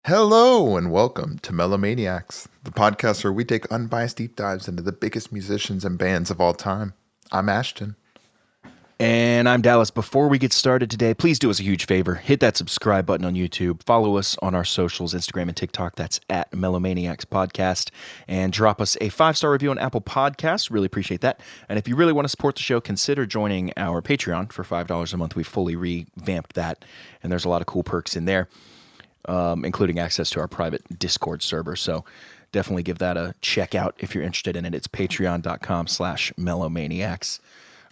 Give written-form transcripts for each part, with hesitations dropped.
Hello and welcome to Melomaniax, the podcast where we take unbiased deep dives into the biggest musicians and bands of all time. I'm Ashton. And I'm Dallas. Before we get started today, please do us a huge favor. Hit that subscribe button on YouTube. Follow us on our socials, Instagram and TikTok. That's at Melomaniax Podcast. And drop us a 5-star review on Apple Podcasts. Really appreciate that. And if you really want to support the show, consider joining our Patreon for $5 a month. We fully revamped that. And there's a lot of cool perks in there, including access to our private Discord server. So definitely give that a check out if you're interested in it. It's patreon.com/Melomaniax.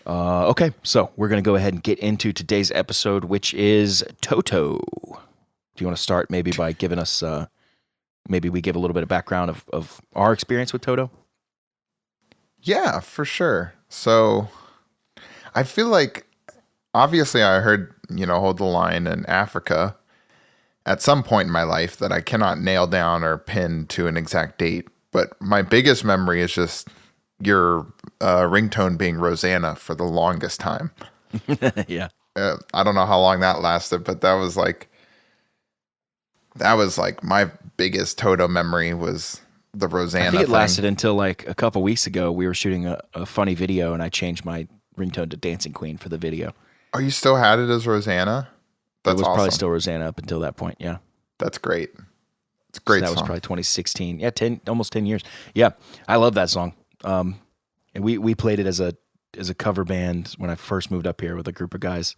Okay, so we're going to go ahead and get into today's episode, which is Toto. Do you want to start maybe by giving us, maybe we give a little bit of background of our experience with Toto? Yeah, for sure. So I feel like, obviously I heard, Hold the Line in Africa at some point in my life that I cannot nail down or pin to an exact date. But my biggest memory is just your ringtone being Rosanna for the longest time. Yeah. I don't know how long that lasted, but that was like my biggest Toto memory was the Rosanna I think it thing. lasted until like a couple weeks ago. We were shooting a funny video and I changed my ringtone to Dancing Queen for the video. Oh, you still had it as Rosanna? That's it was awesome. probably still Rosanna up until that point, yeah. That's great. It's a great So that song. was probably 2016. Yeah, almost 10 years. Yeah, I love that song. And we played it as a cover band when I first moved up here with a group of guys.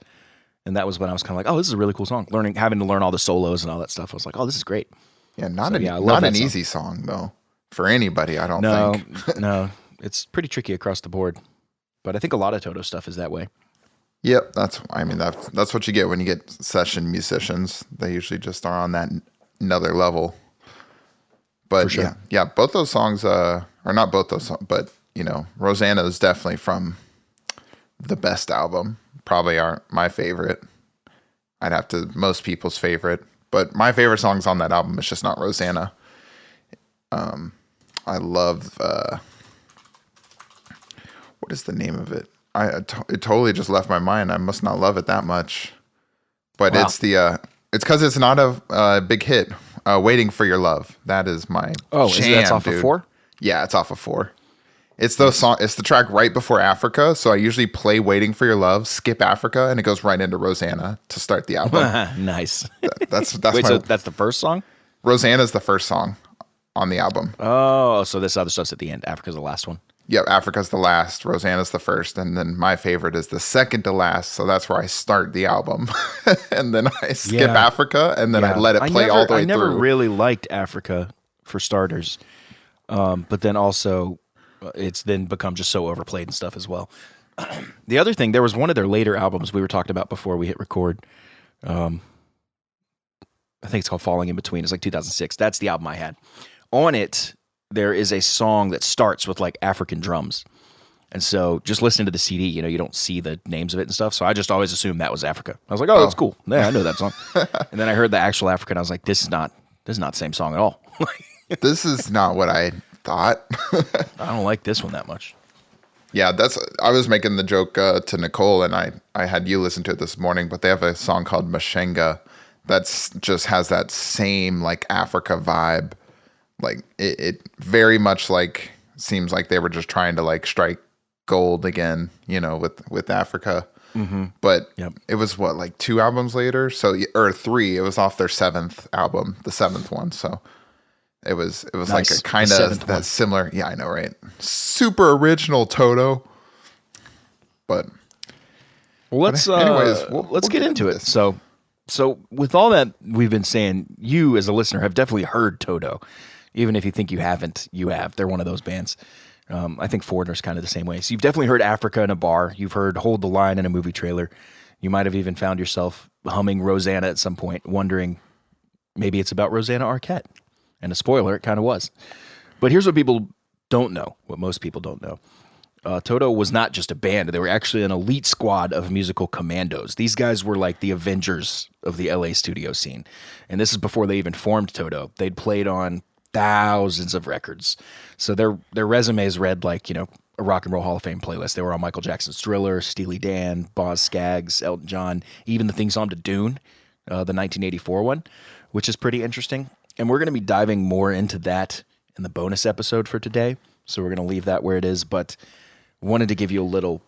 And that was when I was kind of like, oh, this is a really cool song. Having to learn all the solos and all that stuff. I was like, oh, this is great. Yeah, not an easy song though for anybody, I don't think. No, it's pretty tricky across the board. But I think a lot of Toto stuff is that way. Yep, that's what you get when you get session musicians. They usually just are on that another level. But for sure. yeah, both those songs, or not both those songs, but Rosanna is definitely from the best album. Probably aren't my favorite. I'd have to most people's favorite, but my favorite songs on that album is just not Rosanna. I love what is the name of it? It totally just left my mind. I must not love it that much, but wow. It's because it's not a big hit. Waiting for Your Love. That is my jam, that's off of 4? Yeah, it's off of 4. It's It's the track right before Africa. So I usually play Waiting for Your Love, skip Africa, and it goes right into Rosanna to start the album. Nice. That's Wait, so that's the first song? Rosanna's the first song on the album. Oh, so this other stuff's at the end. Africa's the last one. Yep, Africa's the last, Rosanna's the first, and then my favorite is the second to last, so that's where I start the album. And then I skip Africa, and then I let it play all the way through. I never really liked Africa, for starters, but then also it's then become just so overplayed and stuff as well. The other thing, there was one of their later albums we were talking about before we hit record. I think it's called Falling in Between. It's like 2006. That's the album I had. On it, there is a song that starts with like African drums. And so just listening to the CD, you don't see the names of it and stuff. So I just always assumed that was Africa. I was like, oh, that's cool. Yeah, I know that song. And then I heard the actual Africa and I was like, this is not the same song at all. This is not what I thought. I don't like this one that much. Yeah, I was making the joke to Nicole and I had you listen to it this morning, but they have a song called Mashenga that's just has that same like Africa vibe. Like it very much like seems like they were just trying to like strike gold again, with Africa. Mm-hmm. But It was like 2 albums later, or 3. It was off their 7th album, the 7th one. So it was nice. Like a kind of that similar. Yeah, I know, right? Super original Toto. But let's get into it. So with all that we've been saying, you as a listener have definitely heard Toto. Even if you think you haven't, you have. They're one of those bands. I think Foreigner's kind of the same way. So you've definitely heard Africa in a bar. You've heard Hold the Line in a movie trailer. You might have even found yourself humming Rosanna at some point, wondering maybe it's about Rosanna Arquette. And a spoiler, it kind of was. But here's what people don't know, what most people don't know. Toto was not just a band. They were actually an elite squad of musical commandos. These guys were like the Avengers of the LA studio scene. And this is before they even formed Toto. They'd played on thousands of records. So their resumes read like, a Rock and Roll Hall of Fame playlist. They were on Michael Jackson's Thriller, Steely Dan, Boz Scaggs, Elton John, even the theme song to Dune, the 1984 one, which is pretty interesting. And we're going to be diving more into that in the bonus episode for today. So we're going to leave that where it is, but wanted to give you a little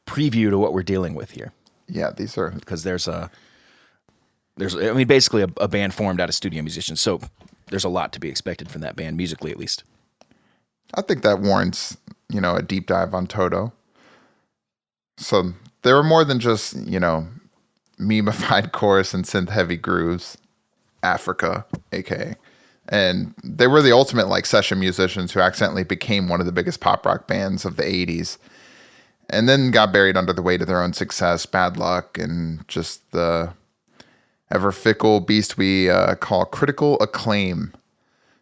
preview to what we're dealing with here. Yeah, these are... Because there's basically a band formed out of studio musicians. So there's a lot to be expected from that band, musically at least. I think that warrants, a deep dive on Toto. So they were more than just, memeified chorus and synth-heavy grooves. Africa, aka. And they were the ultimate session musicians who accidentally became one of the biggest pop rock bands of the 80s. And then got buried under the weight of their own success, bad luck, and just the ever fickle beast we call critical acclaim.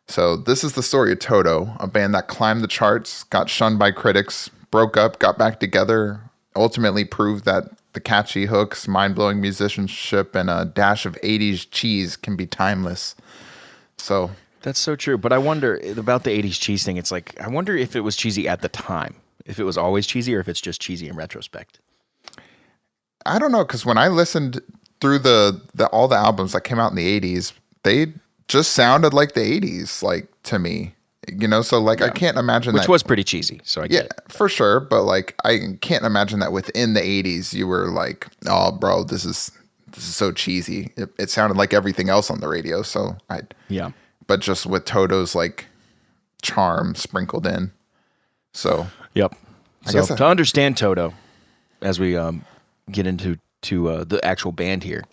So this is the story of Toto, a band that climbed the charts, got shunned by critics, broke up, got back together, ultimately proved that the catchy hooks, mind-blowing musicianship, and a dash of 80s cheese can be timeless. So that's so true. But I wonder about the 80s cheese thing. It's I wonder if it was cheesy at the time, if it was always cheesy, or if it's just cheesy in retrospect. I don't know, because when I listened through all the albums that came out in the 80s, they just sounded like the 80s, to me. So I can't imagine Which was pretty cheesy, so I get it. For sure, but I can't imagine that within the 80s you were oh bro, this is so cheesy. It sounded like everything else on the radio, so but just with Toto's charm sprinkled in. So yep. So to understand Toto, as we get into the actual band here,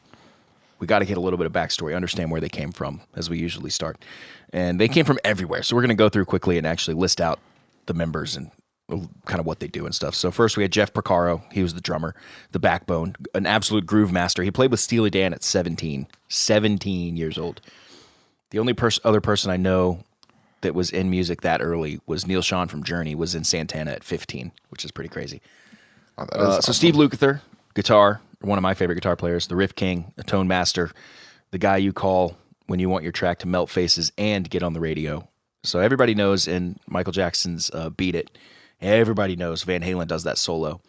we got to get a little bit of backstory, understand where they came from, as we usually start. And they came from everywhere. So we're going to go through quickly and actually list out the members and kind of what they do and stuff. So first we had Jeff Porcaro. He was the drummer, the backbone, an absolute groove master. He played with Steely Dan at 17 years old. The only other person I know that was in music that early was Neil Schon from Journey, was in Santana at 15, which is pretty crazy. Oh, that is awesome. So Steve Lukather, guitar, one of my favorite guitar players, the riff king, a tone master, the guy you call when you want your track to melt faces and get on the radio. So everybody knows in Michael Jackson's Beat It, everybody knows Van Halen does that solo.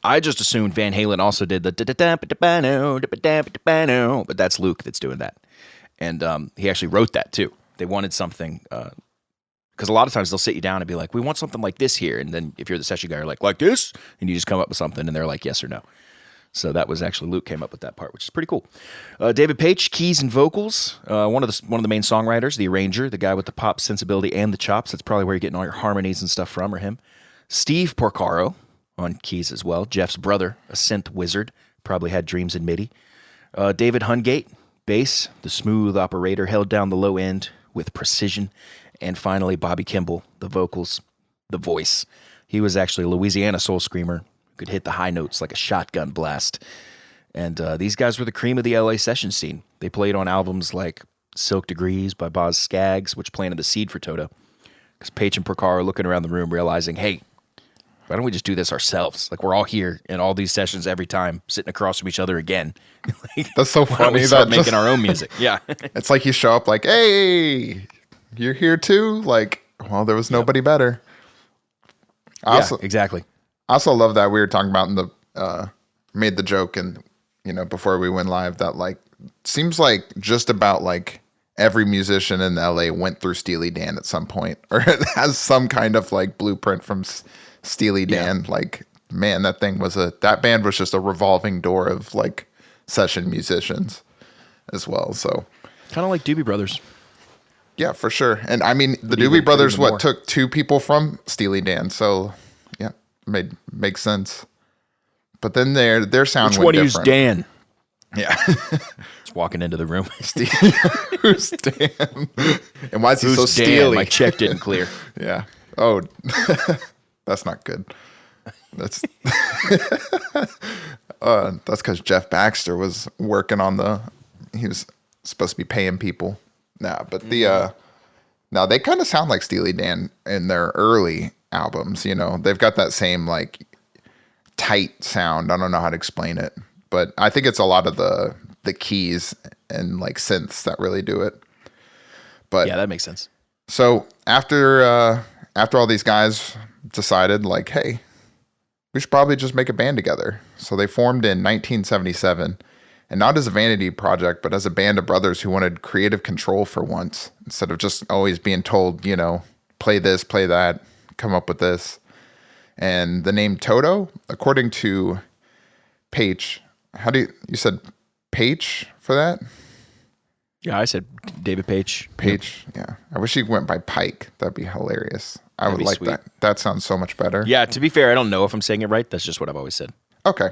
I just assumed Van Halen also did the but that's Luke that's doing that. And he actually wrote that too. They wanted something, because a lot of times they'll sit you down and be like, we want something like this here. And then if you're the session guy, you're like this? And you just come up with something and they're like, yes or no. So that was actually Luke came up with that part, which is pretty cool. David Paich, keys and vocals. One of the main songwriters, the arranger, the guy with the pop sensibility and the chops. That's probably where you're getting all your harmonies and stuff from, or him. Steve Porcaro on keys as well. Jeff's brother, a synth wizard, probably had dreams in MIDI. David Hungate, bass, the smooth operator, held down the low end with precision. And finally, Bobby Kimball, the vocals, the voice. He was actually a Louisiana soul screamer. Could hit the high notes like a shotgun blast. And these guys were the cream of the LA session scene. They played on albums like Silk Degrees by Boz Scaggs, which planted the seed for Toto. Because Paich and Porcaro are looking around the room realizing, hey, why don't we just do this ourselves? We're all here in all these sessions every time, sitting across from each other again. That's so funny. We start making our own music. Yeah. It's like you show up hey, you're here too? Well, there was nobody better. Exactly. I also love that we were talking about in the made the joke and before we went live that seems like just about every musician in LA went through Steely Dan at some point or has some kind of blueprint from Steely Dan. Yeah. Man, that band was just a revolving door of session musicians as well. So kind of like Doobie Brothers. Yeah, for sure. And I mean the Doobie Brothers took two people from Steely Dan, so makes sense. But then their sound went different. Which one used Dan? Yeah. Just walking into the room. Who's Dan? And why is he so steely? My check didn't clear. Yeah. Oh, that's not good. That's because Jeff Baxter was working on he was supposed to be paying people. Nah, but now they kind of sound like Steely Dan in their early albums. They've got that same tight sound. I don't know how to explain it, but I think it's a lot of the keys and synths that really do it. But yeah, that makes sense. So after all these guys decided hey, we should probably just make a band together. So they formed in 1977, and not as a vanity project, but as a band of brothers who wanted creative control for once, instead of just always being told, play this, play that, come up with this. And the name Toto, according to Page, you said Page for that? Yeah, I said David Page. Page, yeah. I wish he went by Pike. That'd be hilarious. I would like that. That sounds so much better. Yeah, to be fair, I don't know if I'm saying it right. That's just what I've always said. Okay.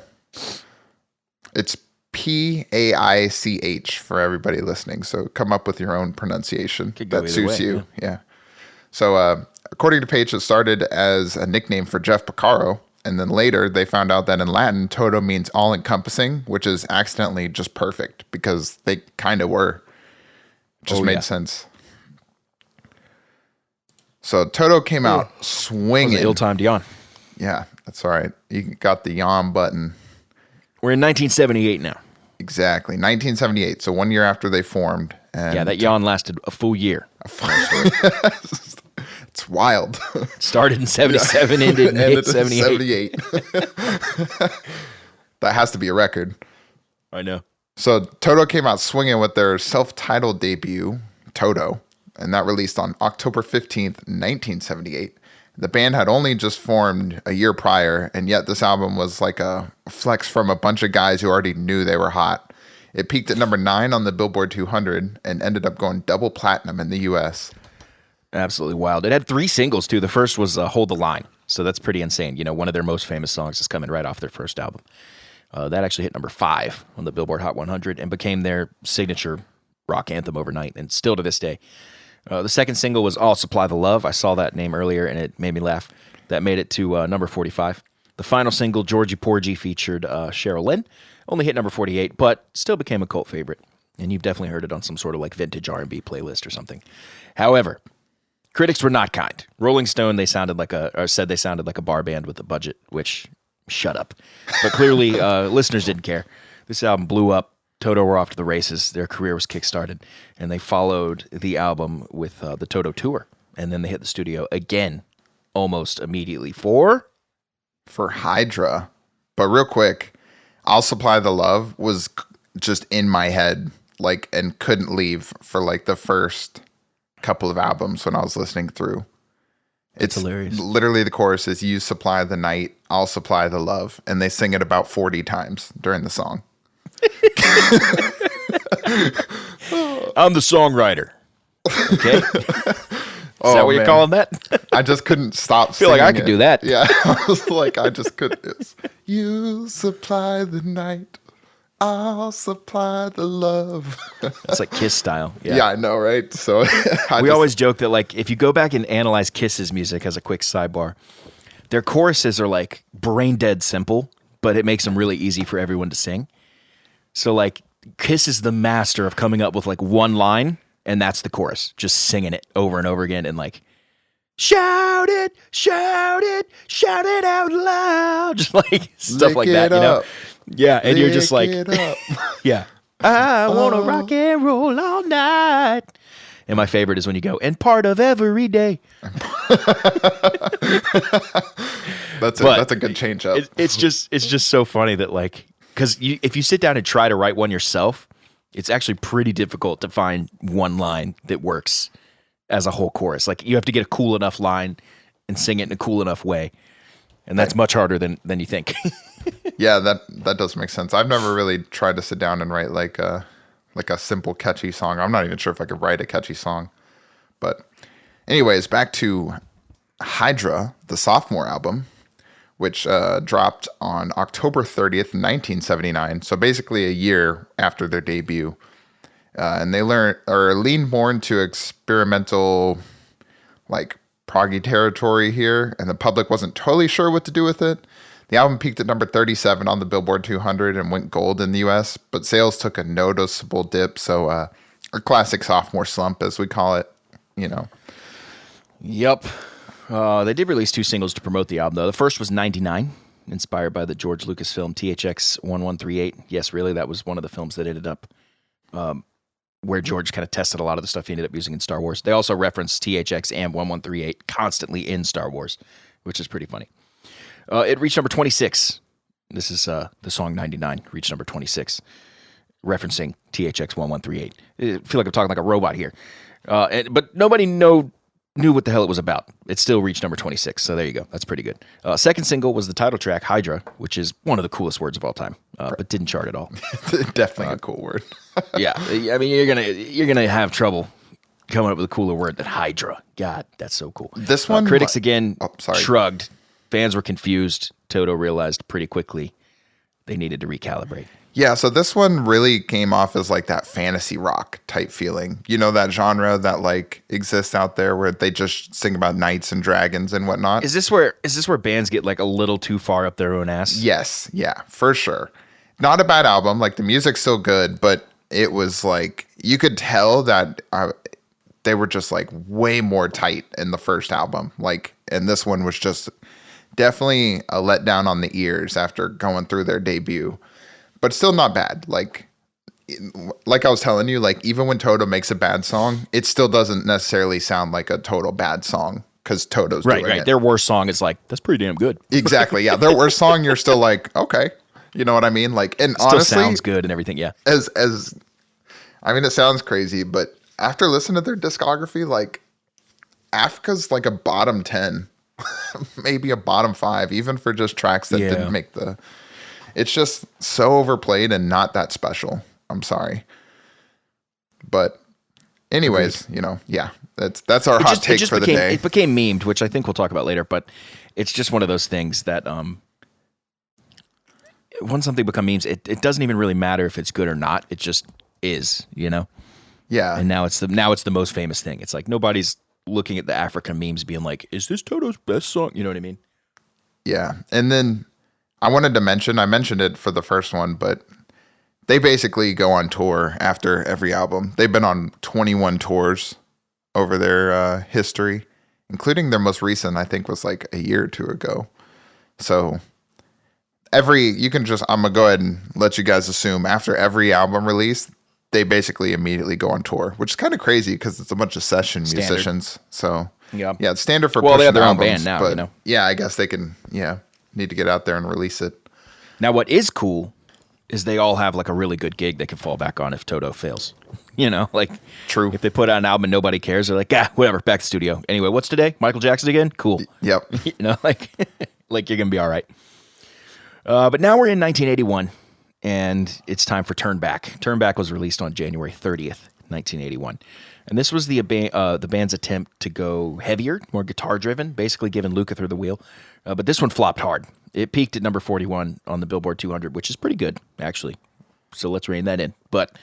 It's Paich for everybody listening. So come up with your own pronunciation that suits you. Yeah. So according to Page, it started as a nickname for Jeff Porcaro. And then later they found out that in Latin, Toto means all-encompassing, which is accidentally just perfect because they kind of were. Just made sense. So Toto came out swinging. Ill-timed yawn. Yeah, that's all right. You got the yawn button. We're in 1978 now. Exactly, 1978. So 1 year after they formed. And yeah, that yawn lasted a full year. It's wild. Started in 77, ended in 78. That has to be a record. I know. So Toto came out swinging with their self-titled debut, Toto, and that released on October 15th, 1978. The band had only just formed a year prior, and yet this album was like a flex from a bunch of guys who already knew they were hot. It peaked at number 9 on the Billboard 200 and ended up going double platinum in the U.S. Absolutely wild. It had 3 singles, too. The first was Hold the Line, so that's pretty insane. One of their most famous songs is coming right off their first album. That actually hit number 5 on the Billboard Hot 100 and became their signature rock anthem overnight, and still to this day. The second single was I'll Supply the Love. I saw that name earlier, and it made me laugh. That made it to number 45. The final single, Georgie Porgy, featured Cheryl Lynn. Only hit number 48, but still became a cult favorite. And you've definitely heard it on some sort of like vintage R&B playlist or something. However, critics were not kind. Rolling Stone, said they sounded like a bar band with a budget, which, shut up. But clearly, listeners didn't care. This album blew up. Toto were off to the races. Their career was kickstarted, and they followed the album with the Toto Tour. And then they hit the studio again almost immediately for Hydra. But real quick, I'll Supply the Love was just in my head, and couldn't leave for the first couple of albums when I was listening through. It's hilarious. Literally the chorus is you supply the night, I'll supply the love. And they sing it about 40 times during the song. I'm the songwriter. Okay. Is that what you're calling that? I just couldn't stop I feel like I could do that. Yeah. I was like, I just couldn't. You supply the night, I'll supply the love. It's like Kiss style. Yeah, I know, right? So we always joke that if you go back and analyze Kiss's music as a quick sidebar, their choruses are brain dead simple, but it makes them really easy for everyone to sing. So Kiss is the master of coming up with one line, and that's the chorus, just singing it over and over again, and shout it, shout it, shout it out loud, just stuff like that, Yeah, and you're just yeah, I want to rock and roll all night. And my favorite is when you go, and part of every day. That's a good change up. It's just so funny that because if you sit down and try to write one yourself, it's actually pretty difficult to find one line that works as a whole chorus. You have to get a cool enough line and sing it in a cool enough way. And that's much harder than you think. Yeah, that does make sense. I've never really tried to sit down and write a simple catchy song. I'm not even sure if I could write a catchy song. But anyways, back to Hydra, the sophomore album, which dropped on October 30th, 1979. So basically a year after their debut. And they leaned more into experimental, proggy territory here, and the public wasn't totally sure what to do with it. The album peaked at number 37 on the Billboard 200 and went gold in the US, but sales took a noticeable dip, so a classic sophomore slump, as we call it, Yep. They did release 2 singles to promote the album, though. The first was 99, inspired by the George Lucas film THX 1138. Yes, really, that was one of the films that ended up where George kind of tested a lot of the stuff he ended up using in Star Wars. They also referenced THX and 1138 constantly in Star Wars, which is pretty funny. It reached number 26. This is the song 99, reached number 26. referencing THX 1138. I feel like I'm talking like a robot here. But nobody knew what the hell it was about. It still reached number 26, so there you go. That's pretty good. Second single was the title track, Hydra, which is one of the coolest words of all time, but didn't chart at all. Definitely a cool word. Yeah, I mean, you're gonna have trouble coming up with a cooler word than Hydra. God, that's so cool. This one, critics again shrugged. Fans were confused. Toto realized pretty quickly they needed to recalibrate. Yeah, so this one really came off as like that fantasy rock type feeling. You know, that genre that like exists out there where they just sing about knights and dragons and whatnot. Is this where bands get like a little too far up their own ass? Yes, yeah, for sure. Not a bad album. Like the music's still good, but it was like you could tell that they were just like way more tight in the first album. Like, and this one was just definitely a letdown on the ears after going through their debut. But still not bad. Like I was telling you, like even when Toto makes a bad song, it still doesn't necessarily sound like a total bad song because Toto's doing it. Their worst song is like, that's pretty damn good. Exactly. Yeah. Their worst song, you're still like, okay. You know what I mean? Like, and still honestly, sounds good and everything. Yeah. As I mean, it sounds crazy, but after listening to their discography, like Africa's like a bottom 10, maybe a bottom 5, even for just tracks that didn't make the. It's just so overplayed and not that special. I'm sorry. But anyways, you know, yeah, that's our hot take for the day. It became memed, which I think we'll talk about later, but it's just one of those things that when something becomes memes, it doesn't even really matter if it's good or not. It just is, you know? Yeah. And now it's the most famous thing. It's like nobody's looking at the African memes being like, is this Toto's best song? You know what I mean? Yeah. And then I mentioned it for the first one, but they basically go on tour after every album. They've been on 21 tours over their history, including their most recent, I think was like a year or two ago. So I'm going to go ahead and let you guys assume after every album release, they basically immediately go on tour, which is kind of crazy because it's a bunch of session musicians. So yeah, it's standard for they have their albums, own band now, but you know? Yeah, I guess they can, need to get out there and release it. Now, what is cool is they all have like a really good gig they can fall back on if Toto fails. You know, like true. If they put out an album and nobody cares, they're like, whatever, back to studio. Anyway, what's today? Michael Jackson again? Cool. Yep. You know, like you're gonna be all right. But now we're in 1981, and it's time for Turn Back. Turn Back was released on January 30th, 1981. And this was the band's attempt to go heavier, more guitar-driven, basically giving Lukather the wheel. But this one flopped hard. It peaked at number 41 on the Billboard 200, which is pretty good, actually. So let's rein that in. But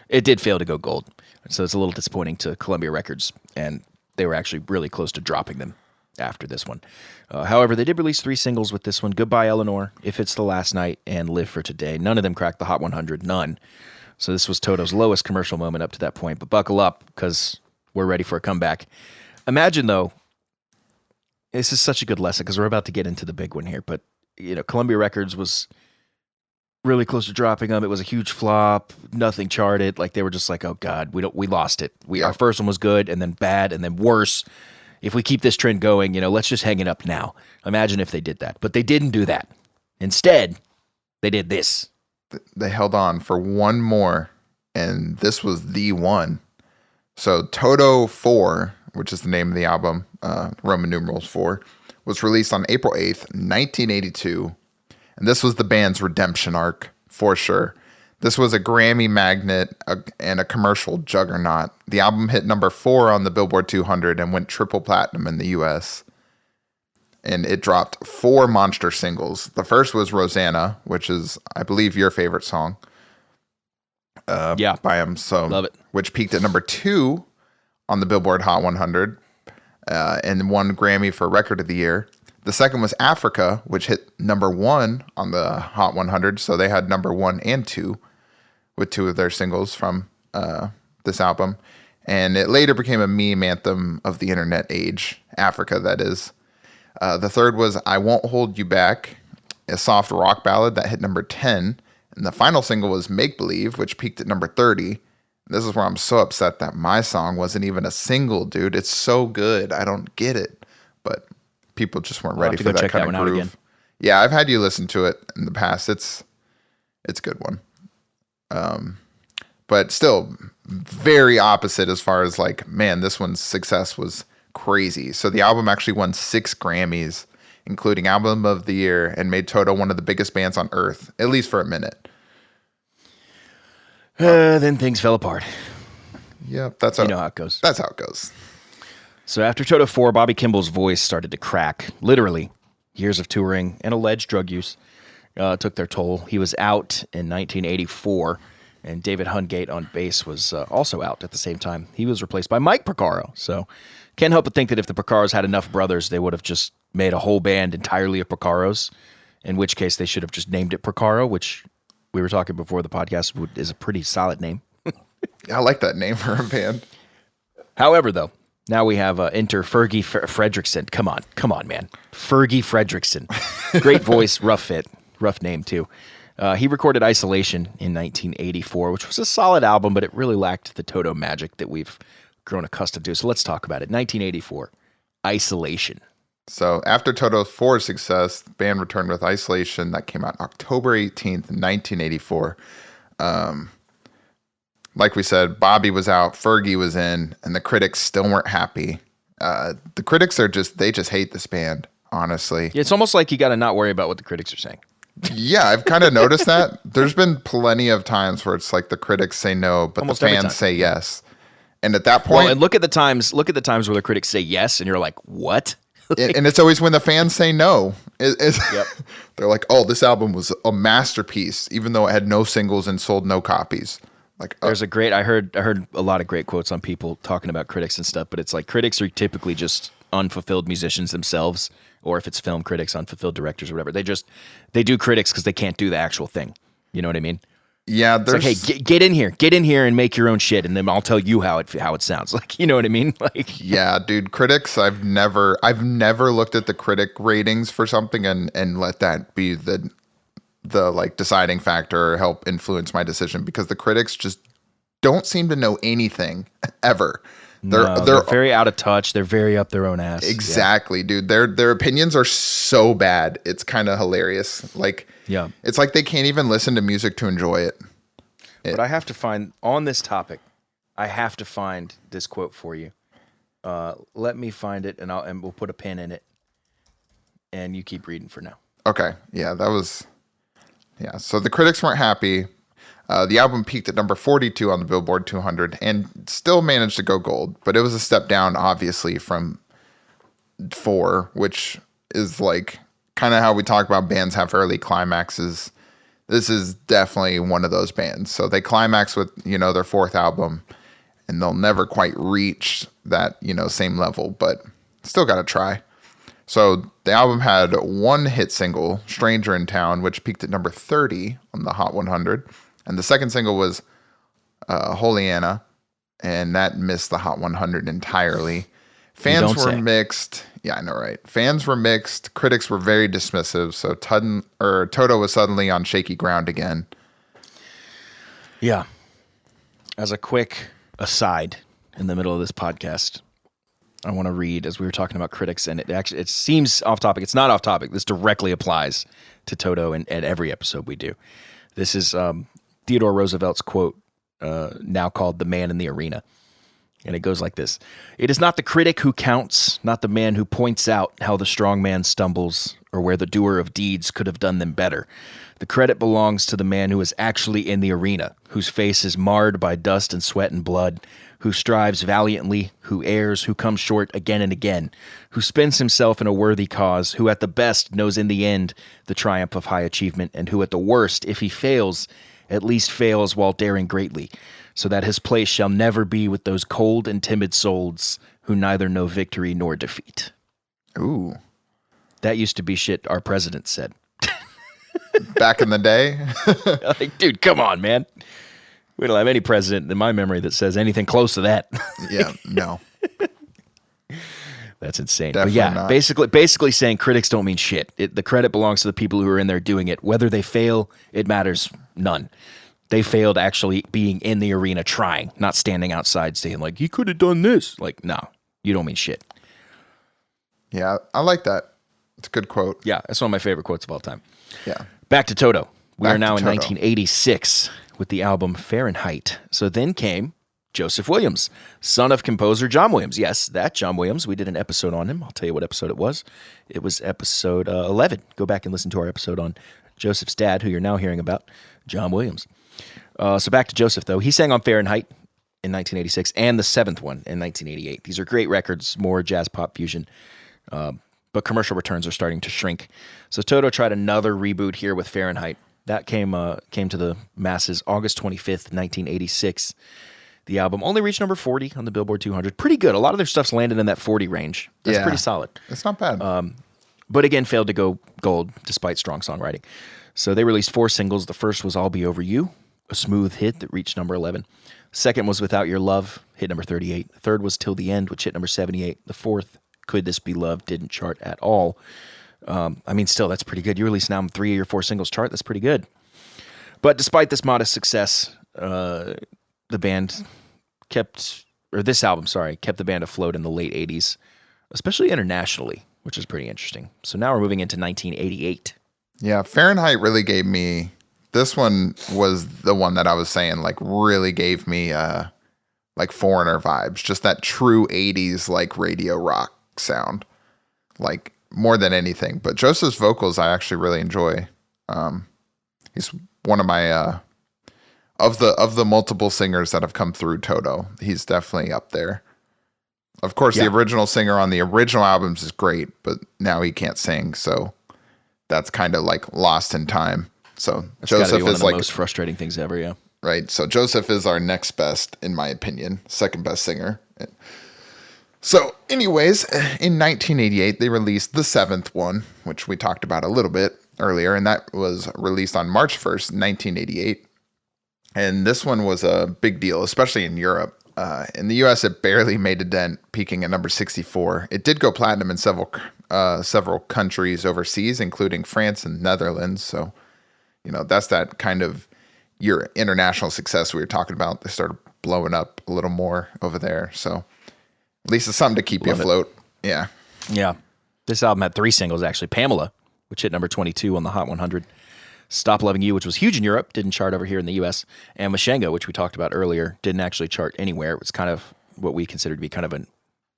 it did fail to go gold. So it's a little disappointing to Columbia Records, and they were actually really close to dropping them after this one. However, they did release 3 singles with this one: Goodbye Eleanor, If It's the Last Night, and Live for Today. None of them cracked the Hot 100, none. So this was Toto's lowest commercial moment up to that point. But buckle up, because we're ready for a comeback. Imagine, though, this is such a good lesson, because we're about to get into the big one here. But, you know, Columbia Records was really close to dropping them. It was a huge flop. Nothing charted. Like, they were just like, oh, God, we lost it. Our first one was good, and then bad, and then worse. If we keep this trend going, you know, let's just hang it up now. Imagine if they did that. But they didn't do that. Instead, they did this. They held on for one more, and this was the one. So Toto 4, which is the name of the album, Roman numerals 4, was released on April 8th, 1982. And this was the band's redemption arc, for sure. This was a Grammy magnet and a commercial juggernaut. The album hit number 4 on the Billboard 200 and went triple platinum in the US. And it dropped 4 monster singles. The first was Rosanna, which is, I believe, your favorite song. By him. So love it. Which peaked at number 2 on the Billboard Hot 100 and won Grammy for Record of the Year. The second was Africa, which hit number 1 on the Hot 100. So they had number 1 and 2 with 2 of their singles from this album. And it later became a meme anthem of the internet age, Africa, that is. The third was I Won't Hold You Back, a soft rock ballad that hit number 10. And the final single was Make Believe, which peaked at number 30. This is where I'm so upset that my song wasn't even a single, dude. It's so good. I don't get it. But people just weren't ready for that kind of groove. Again. Yeah, I've had you listen to it in the past. It's a good one. but still very opposite as far as like, man, this one's success was crazy. So the album actually won 6 Grammys, including Album of the Year, and made Toto one of the biggest bands on earth, at least for a minute. Then things fell apart. Yep, you know how it goes. That's how it goes. So after Toto 4, Bobby Kimball's voice started to crack. Literally, years of touring and alleged drug use took their toll. He was out in 1984, and David Hungate on bass was also out at the same time. He was replaced by Mike Porcaro. So can't help but think that if the Porcaros had enough brothers, they would have just made a whole band entirely of Porcaros, in which case they should have just named it Porcaro, which we were talking before the podcast is a pretty solid name. I like that name for a band. However, though, now we have enter Fergie Fredrickson. Come on, man. Fergie Fredrickson. Great voice, rough fit, rough name too. He recorded Isolation in 1984, which was a solid album, but it really lacked the Toto magic that we've grown accustomed to. So let's talk about it. 1984, Isolation. So after Toto 4's success, the band returned with Isolation. That came out October 18th, 1984. Like we said, Bobby was out, Fergie was in, and the critics still weren't happy. The critics they just hate this band, honestly. It's almost like you got to not worry about what the critics are saying. Yeah, I've kind of noticed that. There's been plenty of times where it's like the critics say no, but almost the fans say yes. And at that point, well, and look at the times where the critics say yes, and you're like, what? And it's always when the fans say no. Yep. They're like, oh, this album was a masterpiece, even though it had no singles and sold no copies. Like, there's I heard a lot of great quotes on people talking about critics and stuff, but it's like critics are typically just unfulfilled musicians themselves, or if it's film critics, unfulfilled directors or whatever. They do critics because they can't do the actual thing. You know what I mean? Yeah, there's like, hey, get in here and make your own shit, and then I'll tell you how it sounds. Like, you know what I mean? Like, yeah, dude, critics. I've never looked at the critic ratings for something and let that be the like deciding factor or help influence my decision, because the critics just don't seem to know anything ever. They're very out of touch. They're very up their own ass. Exactly, dude. Their opinions are so bad. It's kind of hilarious. Like, yeah, it's like they can't even listen to music to enjoy it. But I have to find, on this topic, I have to find this quote for you. Let me find it, and we'll put a pin in it, and you keep reading for now. Okay. Yeah, so the critics weren't happy. The album peaked at number 42 on the Billboard 200 and still managed to go gold, but it was a step down, obviously, from 4, which is like kind of how we talk about bands have early climaxes. This is definitely one of those bands. So they climax with, their 4th album, and they'll never quite reach that, same level, but still got to try. So the album had one hit single, Stranger in Town, which peaked at number 30 on the Hot 100. And the second single was Holy Anna, and that missed the Hot 100 entirely. Fans were mixed. Yeah, I know, right? Fans were mixed. Critics were very dismissive. So Toto was suddenly on shaky ground again. Yeah. As a quick aside in the middle of this podcast, I want to read, as we were talking about critics, and it seems off topic. It's not off topic. This directly applies to Toto and every episode we do. This is Theodore Roosevelt's quote, now called "The Man in the Arena." And it goes like this: "It is not the critic who counts, not the man who points out how the strong man stumbles, or where the doer of deeds could have done them better. The credit belongs to the man who is actually in the arena, whose face is marred by dust and sweat and blood, who strives valiantly, who errs, who comes short again and again, who spends himself in a worthy cause, who at the best knows in the end the triumph of high achievement, and who at the worst, if he fails, at least fails while daring greatly, so that his place shall never be with those cold and timid souls who neither know victory nor defeat." Ooh. That used to be shit our president said. Back in the day? Like, dude, come on, man. We don't have any president in my memory that says anything close to that. Yeah, no. That's insane. Definitely but yeah, not. basically saying critics don't mean shit. The credit belongs to the people who are in there doing it. Whether they fail, it matters none. They failed actually being in the arena trying, not standing outside saying like, "He could have done this." Like, no, you don't mean shit. Yeah, I like that. It's a good quote. Yeah, that's one of my favorite quotes of all time. Yeah. Back to Toto. We Back are now to in Toto. 1986. with the album Fahrenheit. So then came Joseph Williams, son of composer John Williams. Yes, that John Williams. We did an episode on him. I'll tell you what episode it was. It was episode 11. Go back and listen to our episode on Joseph's dad, who you're now hearing about, John Williams. So back to Joseph, though. He sang on Fahrenheit in 1986 and the seventh one in 1988. These are great records, more jazz pop fusion. But commercial returns are starting to shrink. So Toto tried another reboot here with Fahrenheit. That came to the masses August 25th, 1986. The album only reached number 40 on the Billboard 200. Pretty good. A lot of their stuff's landed in that 40 range. That's pretty solid. It's not bad. But again, failed to go gold despite strong songwriting. So they released 4 singles. The first was I'll Be Over You, a smooth hit that reached number 11. Second was Without Your Love, hit number 38. The third was Till the End, which hit number 78. The fourth, Could This Be Love, didn't chart at all. Still, that's pretty good. You release now 3 or 4 singles chart. That's pretty good. But despite this modest success, the band kept the band afloat in the late 80s, especially internationally, which is pretty interesting. So now we're moving into 1988. Yeah, Fahrenheit really gave me, this one was the one that I was saying, like, really gave me, like, Foreigner vibes, just that true 80s, like, radio rock sound, like, more than anything. But Joseph's vocals I actually really enjoy. He's one of my, of the multiple singers that have come through Toto, he's definitely up there. Of course, the original singer on the original albums is great, but now he can't sing, so that's kind of like lost in time. So that's Joseph one is of the like most frustrating things ever. Yeah, right. So Joseph is our next best, in my opinion, second best singer. So, anyways, in 1988, they released the seventh one, which we talked about a little bit earlier, and that was released on March 1st, 1988. And this one was a big deal, especially in Europe. In the U.S., it barely made a dent, peaking at number 64. It did go platinum in several countries overseas, including France and Netherlands. So, that's that kind of your international success we were talking about. They started blowing up a little more over there. So, at least it's something to keep you afloat. Yeah. Yeah. This album had 3 singles, actually. Pamela, which hit number 22 on the Hot 100. Stop Loving You, which was huge in Europe, didn't chart over here in the U.S. And Mashenga, which we talked about earlier, didn't actually chart anywhere. It was kind of what we consider to be kind of an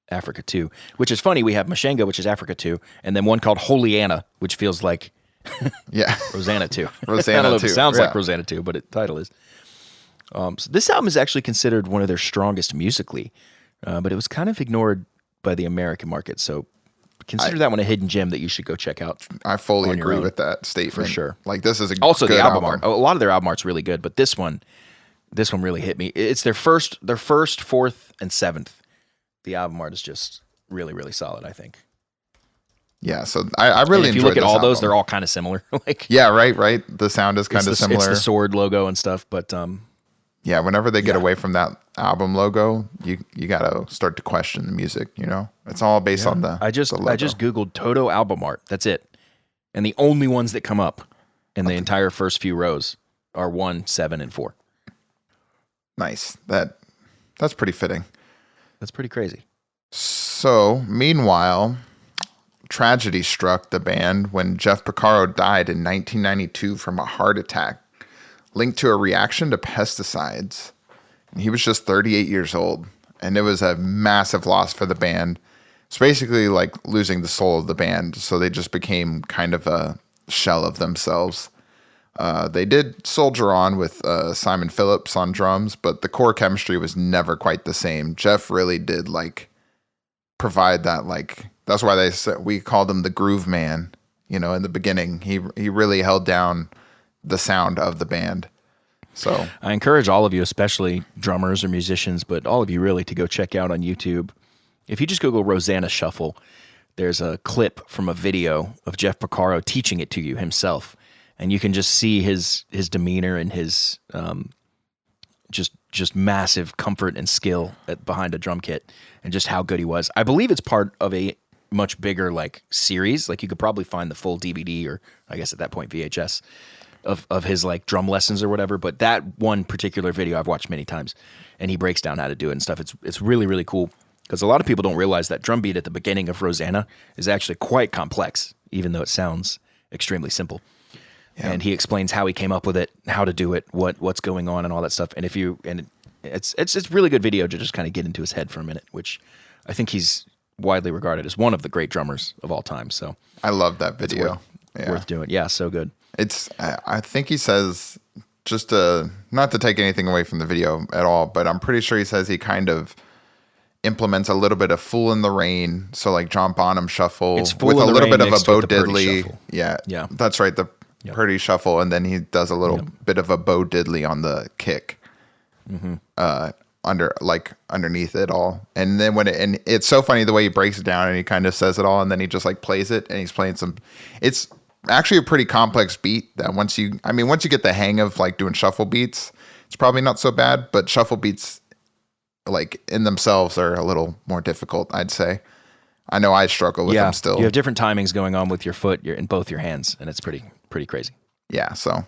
Africa 2, which is funny. We have Mashenga, which is Africa 2, and then one called Holy Anna, which feels like Rosanna 2. Rosanna I don't know 2. If it sounds like Rosanna 2, but the title is. So this album is actually considered one of their strongest musically, but it was kind of ignored by the American market. So consider that one a hidden gem that you should go check out. I fully agree with that statement. For sure. Like, this is also good the album art. A lot of their album art's really good, but this one really hit me. It's their first, fourth, and seventh. The album art is just really, really solid, I think. Yeah, so I really enjoyed this. If you look at all those, they're all kind of similar. Right. The sound is kind of similar. It's the sword logo and stuff, but yeah, whenever they get away from that album logo, you got to start to question the music, It's all based on the I just logo. Googled Toto album art. That's it. And the only ones that come up in the entire first few rows are 1, 7, and 4. Nice. That's pretty fitting. That's pretty crazy. So, meanwhile, tragedy struck the band when Jeff Porcaro died in 1992 from a heart attack linked to a reaction to pesticides. He was just 38 years old, and it was a massive loss for the band. It's basically like losing the soul of the band, so they just became kind of a shell of themselves. They did soldier on with Simon Phillips on drums, but the core chemistry was never quite the same. Jeff really did provide that, that's why we called him the groove man, in the beginning. He really held down the sound of the band. So I encourage all of you, especially drummers or musicians, but all of you really, to go check out on YouTube. If you just Google Rosanna Shuffle, there's a clip from a video of Jeff Porcaro teaching it to you himself. And you can just see his demeanor and his just massive comfort and skill behind a drum kit, and just how good he was. I believe it's part of a much bigger series. You could probably find the full DVD, or I guess at that point VHS, of his drum lessons or whatever. But that one particular video I've watched many times, and he breaks down how to do it and stuff. It's really, really cool, because a lot of people don't realize that drum beat at the beginning of Rosanna is actually quite complex, even though it sounds extremely simple. and he explains how he came up with it, how to do it, what's going on, and all that stuff. And it's really good video to just kind of get into his head for a minute, which I think he's widely regarded as one of the great drummers of all time. So I love that video. Worth doing. Yeah, so good. I think he says, just not to take anything away from the video at all, but I'm pretty sure he says he kind of implements a little bit of Fool in the Rain, so like John Bonham shuffle with a little bit of a Bo Diddley. Yeah, that's right, the Purdy shuffle, and then he does a little bit of a Bo Diddley on the kick, underneath it all. And then and it's so funny the way he breaks it down and he kind of says it all, and then he just like plays it, and he's playing it's actually a pretty complex beat that once you get the hang of like doing shuffle beats, it's probably not so bad, but shuffle beats like in themselves are a little more difficult, I'd say. I know I struggle with them still. You have different timings going on with your foot, in both your hands, and it's pretty crazy. Yeah, so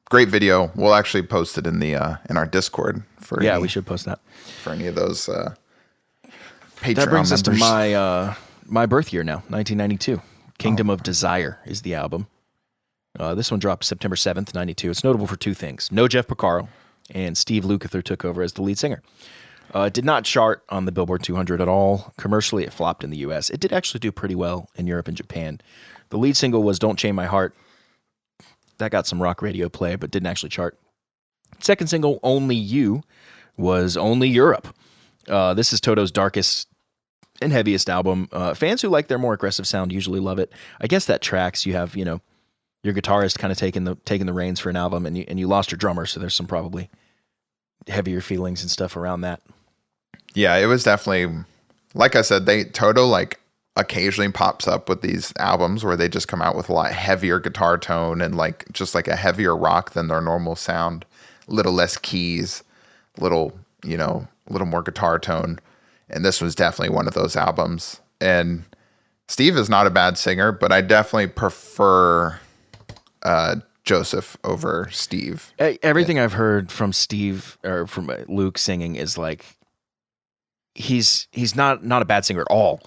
great video. We'll actually post it in our Discord we should post that for any of those Patreon That brings members. us to my birth year now, 1992. Kingdom of Desire is the album. This one dropped September 7th, 92. It's notable for two things. No Jeff Porcaro, and Steve Lukather took over as the lead singer. It did not chart on the Billboard 200 at all. Commercially, it flopped in the U.S. It did actually do pretty well in Europe and Japan. The lead single was Don't Chain My Heart. That got some rock radio play, but didn't actually chart. Second single, Only You, was only Europe. This is Toto's darkest and heaviest album. Fans who like their more aggressive sound usually love it. I guess that tracks. You have, your guitarist kind of taking the reins for an album, and you lost your drummer, so there's some probably heavier feelings and stuff around that. Yeah, it was definitely, like I said, Toto like occasionally pops up with these albums where they just come out with a lot heavier guitar tone and like just like a heavier rock than their normal sound, little less keys, little more guitar tone. And this was definitely one of those albums. And Steve is not a bad singer, but I definitely prefer Joseph over Steve. Everything I've heard from Steve or from Luke singing is like he's not a bad singer at all,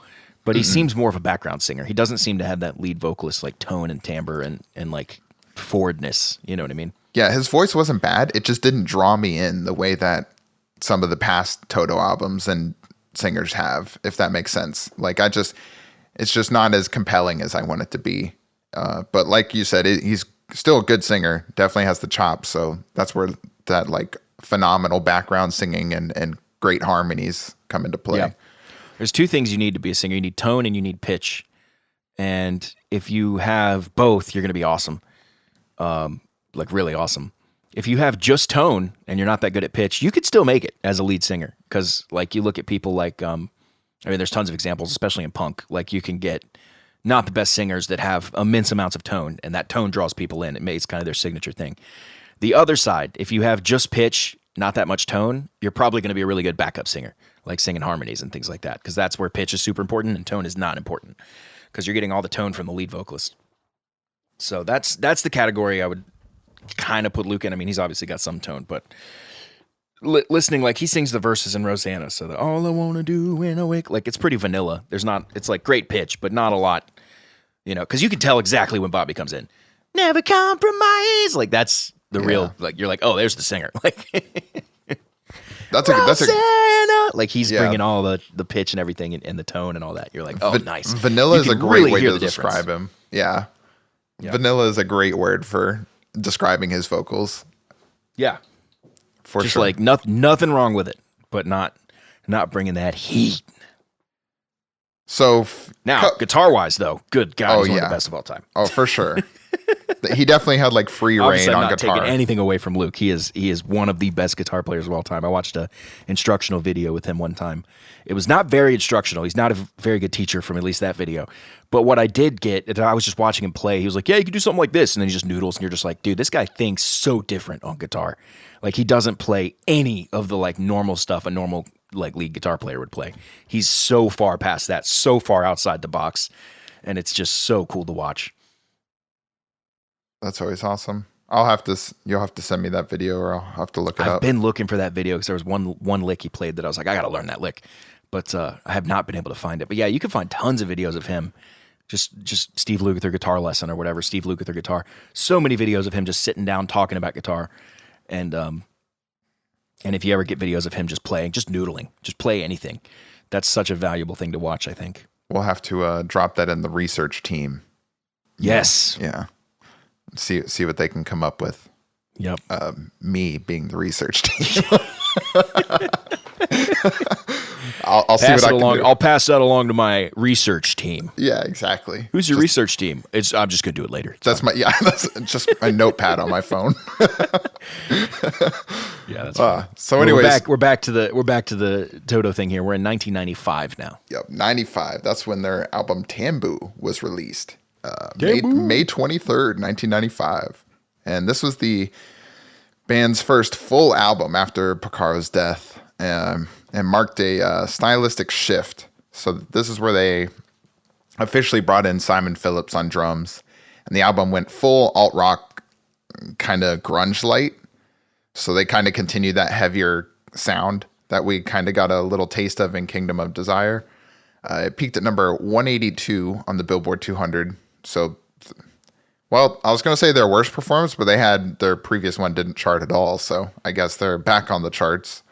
but he seems more of a background singer. He doesn't seem to have that lead vocalist like tone and timbre and like forwardness. You know what I mean? Yeah, his voice wasn't bad. It just didn't draw me in the way that some of the past Toto albums and singers have, if that makes sense. Like it's just not as compelling as I want it to be. But like you said, he's still a good singer, definitely has the chops. So that's where that like phenomenal background singing and great harmonies come into play. Yeah. There's two things you need to be a singer. You need tone and you need pitch. And if you have both, you're going to be awesome. Like really awesome. If you have just tone and you're not that good at pitch, you could still make it as a lead singer. Because like you look at people like, there's tons of examples, especially in punk. Like you can get not the best singers that have immense amounts of tone, and that tone draws people in. It makes kind of their signature thing. The other side, if you have just pitch, not that much tone, you're probably going to be a really good backup singer, like singing harmonies and things like that, because that's where pitch is super important and tone is not important, because you're getting all the tone from the lead vocalist. So that's the category I would kind of put Luke in. I mean, he's obviously got some tone, but listening, like he sings the verses in Rosanna, so that all I want to do when I wake, like it's pretty vanilla. It's like great pitch, but not a lot, because you can tell exactly when Bobby comes in. Never compromise. Like that's the real, like you're like, oh, there's the singer. Like that's a like he's bringing all the pitch and everything and the tone and all that. You're like, oh, nice. Vanilla is a great way to describe him. Yeah. Vanilla is a great word for describing his vocals. Yeah. For just sure. like nothing wrong with it, but not bringing that heat. So now, guitar-wise, though, good God, he's one of the best of all time. Oh, for sure. He definitely had like free reign on guitar. I'm not taking anything away from Luke. He is one of the best guitar players of all time. I watched a instructional video with him one time. It was not very instructional. He's not a very good teacher from at least that video. But what I did get, I was just watching him play. He was like, yeah, you can do something like this. And then he just noodles, and you're just like, dude, this guy thinks so different on guitar. Like he doesn't play any of the like normal stuff a normal like lead guitar player would play. He's so far past that, so far outside the box, and it's just so cool to watch. That's always awesome. You'll have to send me that video, or I'll have to look it up. I've been looking for that video because there was one lick he played that I was like, I got to learn that lick, but I have not been able to find it. But yeah, you can find tons of videos of him Just Steve Lukather guitar lesson or whatever, Steve Lukather guitar. So many videos of him just sitting down talking about guitar. And if you ever get videos of him just playing, just noodling, just play anything. That's such a valuable thing to watch, I think. We'll have to drop that in the research team. Yes. Yeah. See what they can come up with. Yep. Me being the research team. I'll see what I can do. I'll pass that along to my research team. Yeah, exactly. Who's your research team? I'm just gonna do it later. That's just my notepad on my phone. Yeah, that's fine. So anyways, we're back to the Toto thing here. We're in 1995 now. Yep, 95. That's when their album Tambu was released. May 23rd, 1995. And this was the band's first full album after Porcaro's death, and marked a stylistic shift. So this is where they officially brought in Simon Phillips on drums, and the album went full alt-rock, kind of grunge light. So they kind of continued that heavier sound that we kind of got a little taste of in Kingdom of Desire. It peaked at number 182 on the Billboard 200. So, well, I was going to say their worst performance, but their previous one didn't chart at all. So I guess they're back on the charts.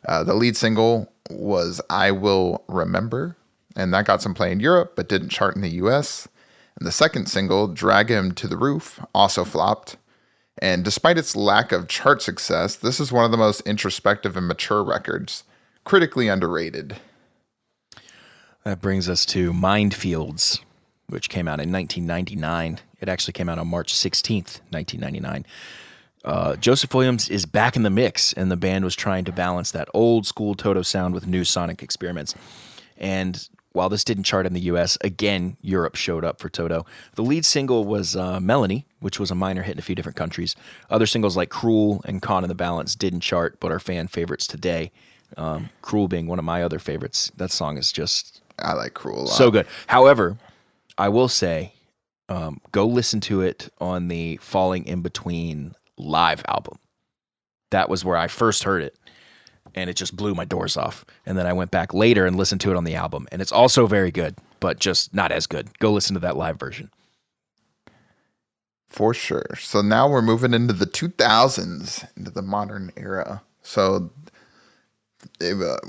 The lead single was I Will Remember, and that got some play in Europe, but didn't chart in the US. And the second single, Drag Him to the Roof, also flopped. And despite its lack of chart success, this is one of the most introspective and mature records, critically underrated. That brings us to Mindfields, which came out in 1999. It actually came out on March 16th, 1999. Joseph Williams is back in the mix, and the band was trying to balance that old school Toto sound with new sonic experiments. And while this didn't chart in the US, again, Europe showed up for Toto. The lead single was Melanie, which was a minor hit in a few different countries. Other singles like Cruel and Caught in the Balance didn't chart, but are fan favorites today. Cruel being one of my other favorites. That song is just... I like Cruel a lot. So good. However, I will say, go listen to it on the Falling in Between live album. That was where I first heard it, and it just blew my doors off. And then I went back later and listened to it on the album, and it's also very good, but just not as good. Go listen to that live version. For sure. So now we're moving into the 2000s, into the modern era. So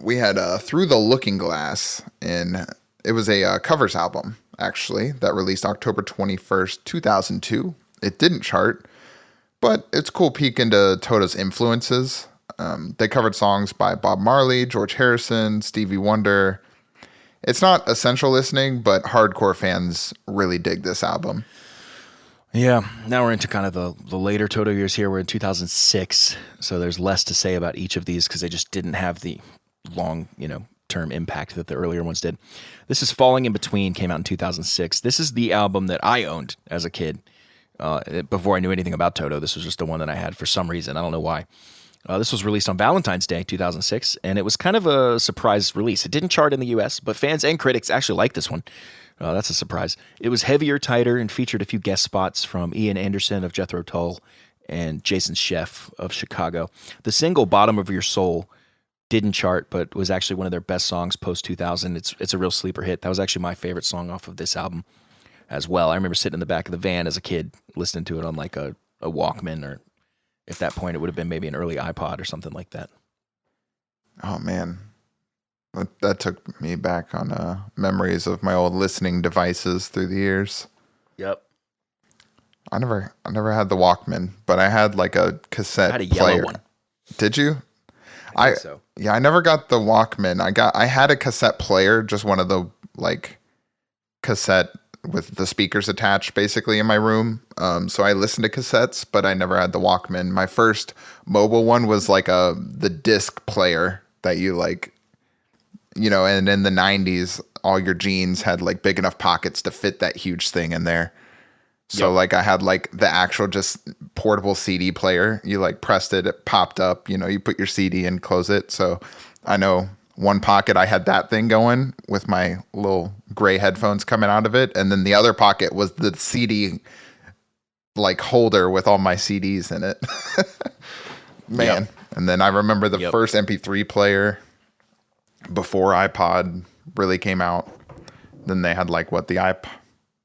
we had Through the Looking Glass, and it was a covers album, actually, that released October 21st, 2002. It didn't chart, but it's a cool peek into Toto's influences. They covered songs by Bob Marley, George Harrison, Stevie Wonder. It's not essential listening, but hardcore fans really dig this album. Yeah, now we're into kind of the later Toto years here. We're in 2006, so there's less to say about each of these because they just didn't have the long, term impact that the earlier ones did. This is Falling in Between, came out in 2006. This is the album that I owned as a kid. Before I knew anything about Toto, this was just the one that I had for some reason. I don't know why. This was released on Valentine's Day, 2006, and it was kind of a surprise release. It didn't chart in the US, but fans and critics actually liked this one. That's a surprise. It was heavier, tighter, and featured a few guest spots from Ian Anderson of Jethro Tull and Jason Scheff of Chicago. The single Bottom of Your Soul didn't chart, but was actually one of their best songs post-2000. It's a real sleeper hit. That was actually my favorite song off of this album as well. I remember sitting in the back of the van as a kid listening to it on like a Walkman, or at that point it would have been maybe an early iPod or something like that. Oh, man. That took me back on memories of my old listening devices through the years. Yep. I never had the Walkman, but I had like a cassette I had a player. yellow one. Did you? I think so. Yeah, I never got the Walkman. I had a cassette player, just one of the like cassette with the speakers attached basically in my room. So I listened to cassettes, but I never had the Walkman. My first mobile one was like the disc player that you like, and in the 90s, all your jeans had like big enough pockets to fit that huge thing in there. So like I had like the actual just portable CD player. You like pressed it, it popped up, you put your CD and close it. So I know one pocket I had that thing going with my little gray headphones coming out of it. And then the other pocket was the CD like holder with all my CDs in it. Man. Yep. And then I remember the first MP3 player before iPod really came out. Then they had like the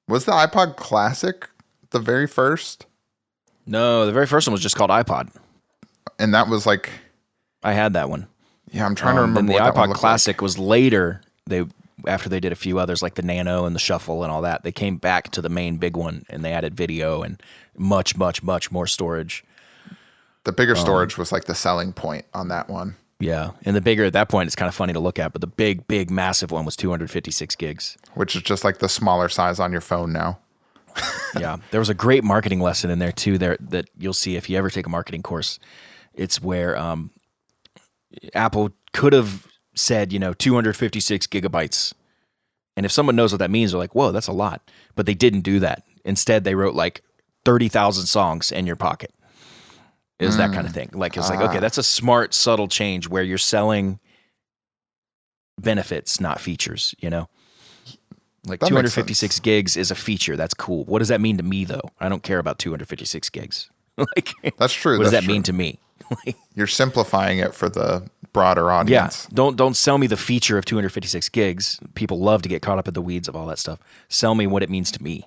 Was the iPod Classic the very first? No, the very first one was just called iPod. And that was like... I had that one. Yeah, I'm trying to remember then what the that one iPod looked Classic like. was later. After they did a few others like the Nano and the Shuffle and all that, they came back to the main big one and they added video and much, much, much more storage. The bigger storage was like the selling point on that one. Yeah, and the bigger at that point, it's kind of funny to look at, but the big, big, massive one was 256 gigs. Which is just like the smaller size on your phone now. Yeah, there was a great marketing lesson in there too. That you'll see if you ever take a marketing course. It's where Apple could have said, 256 gigabytes, and if someone knows what that means, they're like, "Whoa, that's a lot." But they didn't do that. Instead, they wrote like 30,000 songs in your pocket. Is that kind of thing? Like it's like, okay, that's a smart, subtle change where you're selling benefits, not features. Like That 256 gigs is a feature. That's cool. What does that mean to me, though? I don't care about 256 gigs. That's true. What does that mean to me? You're simplifying it for the broader audience. Yeah. Don't sell me the feature of 256 gigs. People love to get caught up in the weeds of all that stuff. Sell me what it means to me.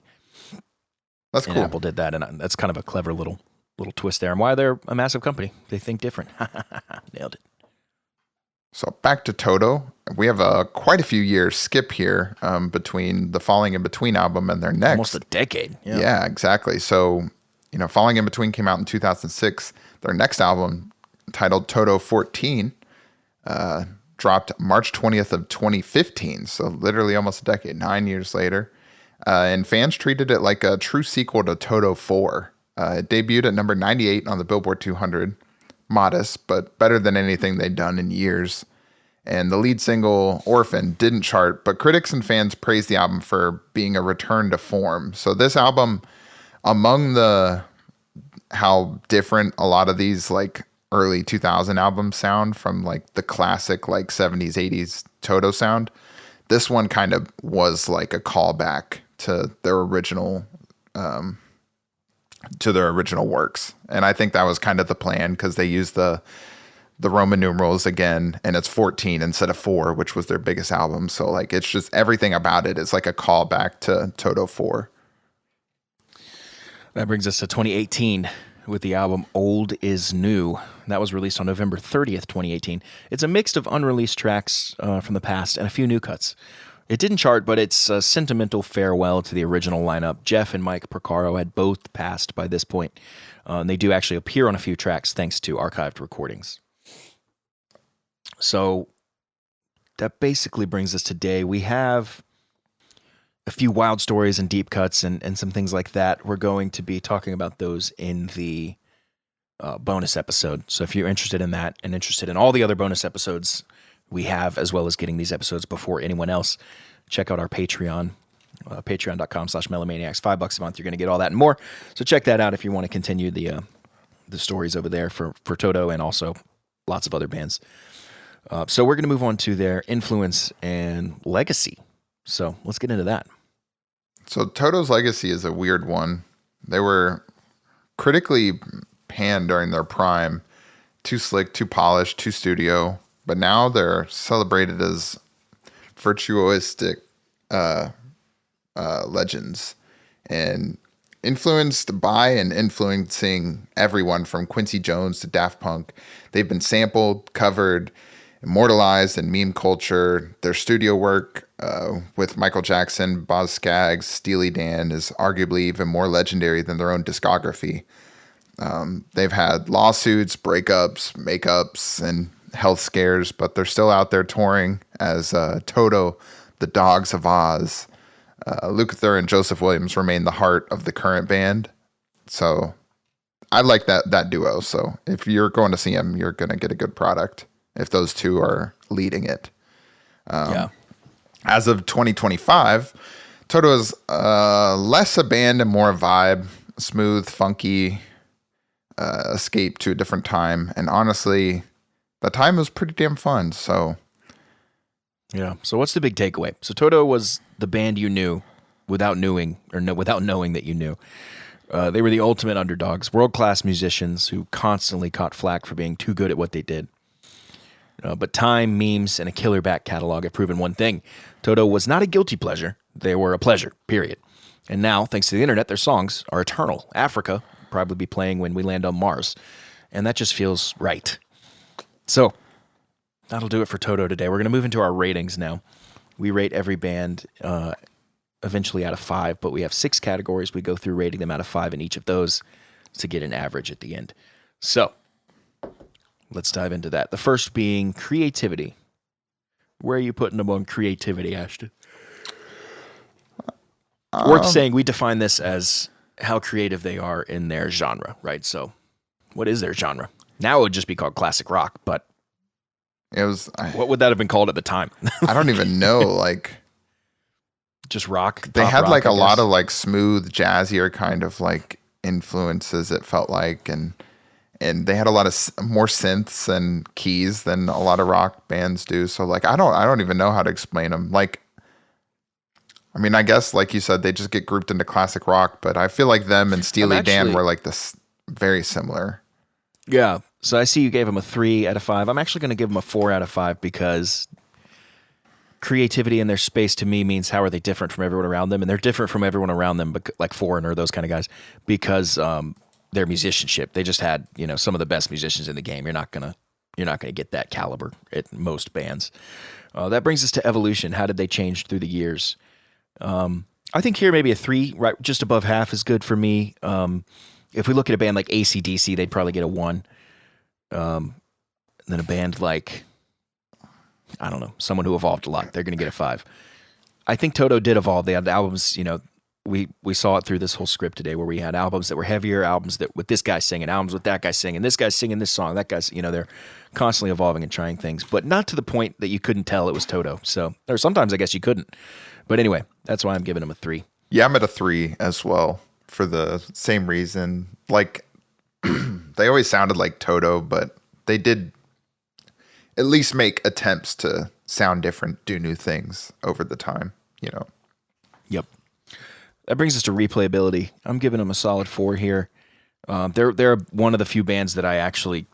That's cool. Apple did that, and that's kind of a clever little twist there, and why they're a massive company. They think different. Nailed it. So back to Toto. We have quite a few years skip here between the Falling in Between album and their next. Almost a decade. Yeah, exactly. So, Falling in Between came out in 2006. Their next album, titled Toto 14, dropped March 20th of 2015. So literally almost a decade, 9 years later. And fans treated it like a true sequel to Toto 4. It debuted at number 98 on the Billboard 200. Modest, but better than anything they'd done in years. And the lead single, Orphan, didn't chart, but critics and fans praised the album for being a return to form. So this album, among how different a lot of these like early 2000 albums sound from like the classic like 70s, 80s Toto sound, this one kind of was like a callback to their original works. And I think that was kind of the plan because they used the Roman numerals again, and it's 14 instead of 4, which was their biggest album. So like it's just everything about it is like a callback to Toto 4. That brings us to 2018 with the album Old is New. That was released on November 30th, 2018. It's a mix of unreleased tracks from the past and a few new cuts. It didn't chart, but it's a sentimental farewell to the original lineup. Jeff and Mike Porcaro had both passed by this point. And they do actually appear on a few tracks thanks to archived recordings. So that basically brings us today. We have a few wild stories and deep cuts and some things like that. We're going to be talking about those in the bonus episode. So if you're interested in that and interested in all the other bonus episodes we have, as well as getting these episodes before anyone else, check out our Patreon, patreon.com/Melomaniax. $5 a month. You're going to get all that and more. So check that out if you want to continue the stories over there for Toto and also lots of other bands. So we're going to move on to their influence and legacy. So let's get into that. So Toto's legacy is a weird one. They were critically panned during their prime. Too slick, too polished, too studio. But now they're celebrated as virtuoistic legends and influenced by and influencing everyone from Quincy Jones to Daft Punk. They've been sampled, covered, immortalized in meme culture. Their studio work with Michael Jackson, Boz Scaggs, Steely Dan is arguably even more legendary than their own discography. They've had lawsuits, breakups, makeups, and health scares, but they're still out there touring as Toto, the Dogs of Oz. Lukather and Joseph Williams remain the heart of the current band. So I like that duo. So if you're going to see them, you're going to get a good product if those two are leading it. Yeah. As of 2025, Toto is less a band and more a vibe, smooth, funky, escape to a different time. And honestly, the time was pretty damn fun. So, yeah. So what's the big takeaway? So Toto was the band you knew without knowing that you knew. They were the ultimate underdogs, world-class musicians who constantly caught flack for being too good at what they did. But time, memes, and a killer back catalog have proven one thing. Toto was not a guilty pleasure. They were a pleasure, period. And now, thanks to the internet, their songs are eternal. Africa will probably be playing when we land on Mars. And that just feels right. So that'll do it for Toto today. We're going to move into our ratings now. We rate every band eventually out of 5, but we have 6 categories. We go through rating them out of 5 in each of those to get an average at the end. So let's dive into that. The first being creativity. Where are you putting them on creativity, Ashton? Worth saying, we define this as how creative they are in their genre, right? So what is their genre? Now it would just be called classic rock, but what would that have been called at the time? I don't even know. Like, just rock. They had like a lot of like smooth, jazzier kind of like influences. It felt like, and they had a lot of more synths and keys than a lot of rock bands do. So like, I don't even know how to explain them. Like, I mean, I guess like you said, they just get grouped into classic rock, but I feel like them and Steely Dan were like this very similar. Yeah. So I see you gave them a 3 out of 5. I'm actually going to give them a 4 out of 5 because creativity in their space to me means how are they different from everyone around them, and they're different from everyone around them, like Foreigner, those kind of guys, because their musicianship. They just had some of the best musicians in the game. You're not gonna get that caliber at most bands. That brings us to evolution. How did they change through the years? I think here maybe a 3, right, just above half is good for me. If we look at a band like AC/DC, they'd probably get a 1. Then a band like, I don't know, someone who evolved a lot, they're going to get a 5. I think Toto did evolve. They had albums, we saw it through this whole script today where we had albums that were heavier, albums that with this guy singing, albums with that guy singing, this guy's singing this song, that guy's, they're constantly evolving and trying things, but not to the point that you couldn't tell it was Toto. So, or sometimes I guess you couldn't. But anyway, that's why I'm giving him a 3. Yeah, I'm at a 3 as well for the same reason. Like, they always sounded like Toto, but they did at least make attempts to sound different, do new things over the time, Yep. That brings us to replayability. I'm giving them a solid 4 here. They're one of the few bands that I actually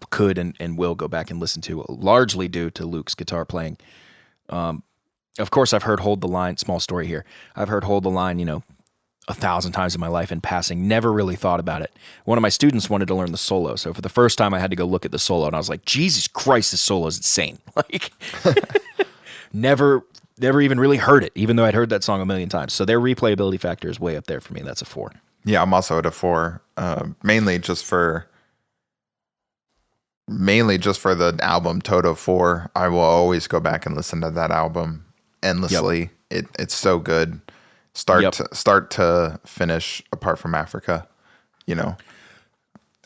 could and will go back and listen to, largely due to Luke's guitar playing. Of course, I've heard Hold the Line, small story here. I've heard Hold the Line, 1,000 times in my life in passing, never really thought about it. One of my students wanted to learn the solo. So for the first time, I had to go look at the solo and I was like, Jesus Christ, this solo is insane. Like, never even really heard it, even though I'd heard that song a million times. So their replayability factor is way up there for me. That's a 4. Yeah, I'm also at a 4, mainly just for the album Toto 4. I will always go back and listen to that album endlessly. Yep. It's so good. Start to finish, apart from Africa,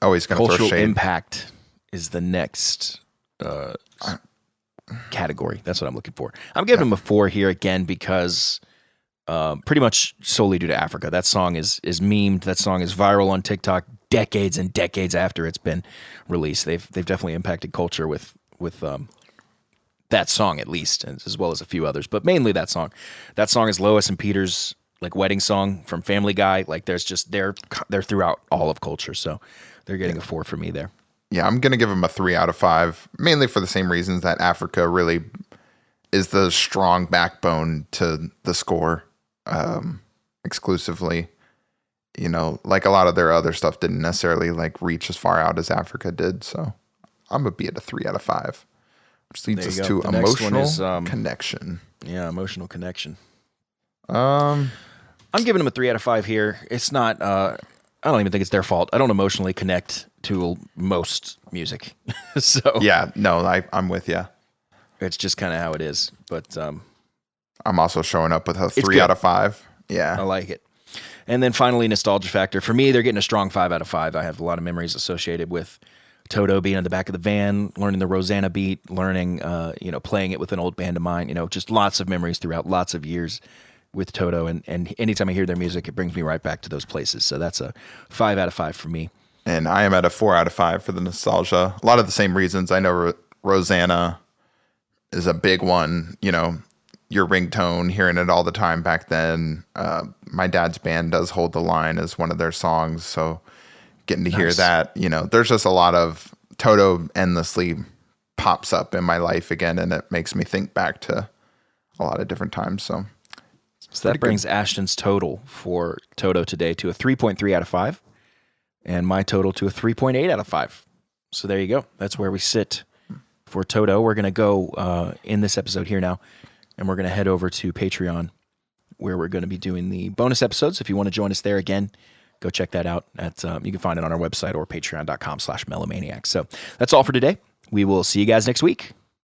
always going to throw shade. Cultural impact is the next category. That's what I'm looking for. I'm giving him a 4 here again because pretty much solely due to Africa. That song is memed. That song is viral on TikTok decades and decades after it's been released. They've definitely impacted culture with that song, at least, as well as a few others, but mainly that song. That song is Lois and Peter's like wedding song from Family Guy. Like, there's just they're throughout all of culture, so they're getting a 4 for me there. Yeah, I'm gonna give them a 3 out of 5, mainly for the same reasons that Africa really is the strong backbone to the score, exclusively. Like a lot of their other stuff didn't necessarily like reach as far out as Africa did. So I'm gonna be at a 3 out of 5. Which leads us to emotional connection. Yeah, emotional connection. I'm giving them a 3 out of 5 here. It's not. I don't even think it's their fault. I don't emotionally connect to most music. So yeah, no, I'm with you. It's just kind of how it is. But I'm also showing up with a 3 out of 5. Yeah, I like it. And then finally, nostalgia factor. For me, they're getting a strong 5 out of 5. I have a lot of memories associated with Toto being in the back of the van, learning the Rosanna beat, learning, playing it with an old band of mine, just lots of memories throughout lots of years with Toto. And anytime I hear their music, it brings me right back to those places. So that's a 5 out of 5 for me. And I am at a 4 out of 5 for the nostalgia. A lot of the same reasons. I know Rosanna is a big one, your ringtone, hearing it all the time back then. My dad's band does Hold the Line as one of their songs. So getting to hear that, there's just a lot of Toto endlessly pops up in my life again, and it makes me think back to a lot of different times. So So that brings Ashton's total for Toto today to a 3.3 out of 5, and my total to a 3.8 out of 5. So there you go. That's where we sit for Toto. We're going to go in this episode here now, and we're going to head over to Patreon, where we're going to be doing the bonus episodes. If you want to join us there again, go check that out. You can find it on our website or patreon.com/Melomaniax. So that's all for today. We will see you guys next week.